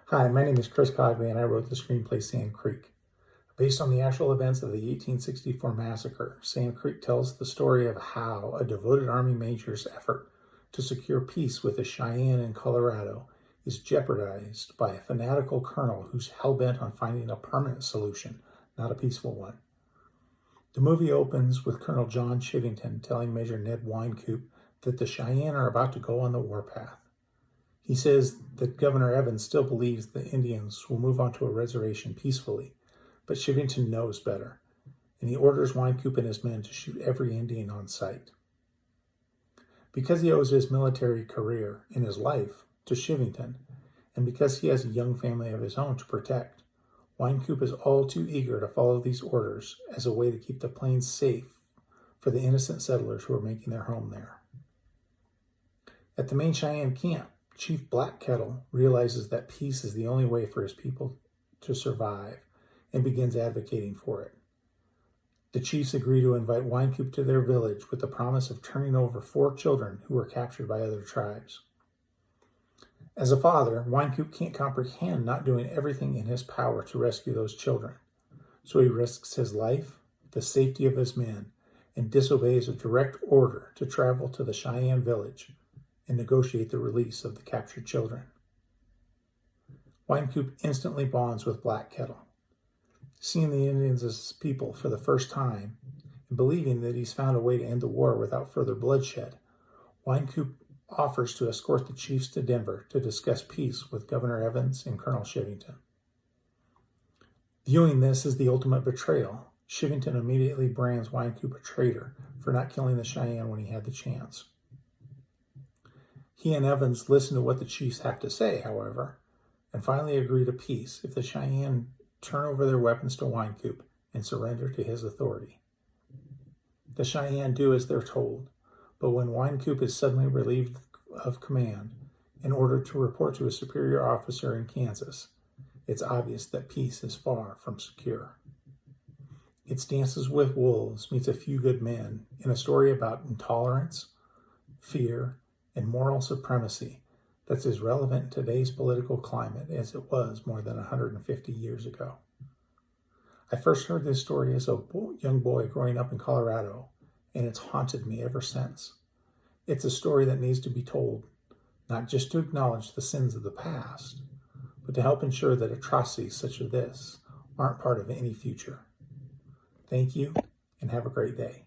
Hi, my name is Chris Cogley, and I wrote the screenplay Sand Creek. Based on the actual events of the 1864 massacre, Sand Creek tells the story of how a devoted Army major's effort to secure peace with the Cheyenne in Colorado is jeopardized by a fanatical colonel who's hell-bent on finding a permanent solution, not a peaceful one. The movie opens with Colonel John Chivington telling Major Ned Wynkoop that the Cheyenne are about to go on the warpath. He says that Governor Evans still believes the Indians will move onto a reservation peacefully, but Chivington knows better, and he orders Wynkoop and his men to shoot every Indian on sight. Because he owes his military career and his life to Chivington, and because he has a young family of his own to protect, Wynkoop is all too eager to follow these orders as a way to keep the plains safe for the innocent settlers who are making their home there. At the main Cheyenne camp, Chief Black Kettle realizes that peace is the only way for his people to survive and begins advocating for it. The chiefs agree to invite Wynkoop to their village with the promise of turning over 4 children who were captured by other tribes. As a father, Wynkoop can't comprehend not doing everything in his power to rescue those children, so he risks his life, the safety of his men, and disobeys a direct order to travel to the Cheyenne village and negotiate the release of the captured children. Wynkoop instantly bonds with Black Kettle. Seeing the Indians as people for the first time, and believing that he's found a way to end the war without further bloodshed, Wynkoop offers to escort the chiefs to Denver to discuss peace with Governor Evans and Colonel Chivington. Viewing this as the ultimate betrayal, Chivington immediately brands Wynkoop a traitor for not killing the Cheyenne when he had the chance. He and Evans listen to what the chiefs have to say, however, and finally agree to peace if the Cheyenne turn over their weapons to Wynkoop and surrender to his authority. The Cheyenne do as they're told, but when Wynkoop is suddenly relieved of command and ordered to report to a superior officer in Kansas, it's obvious that peace is far from secure. It's Dances with Wolves meets A Few Good Men in a story about intolerance, fear, and moral supremacy that's as relevant in today's political climate as it was more than 150 years ago. I first heard this story as a young boy growing up in Colorado, and it's haunted me ever since. It's a story that needs to be told, not just to acknowledge the sins of the past, but to help ensure that atrocities such as this aren't part of any future. Thank you, and have a great day.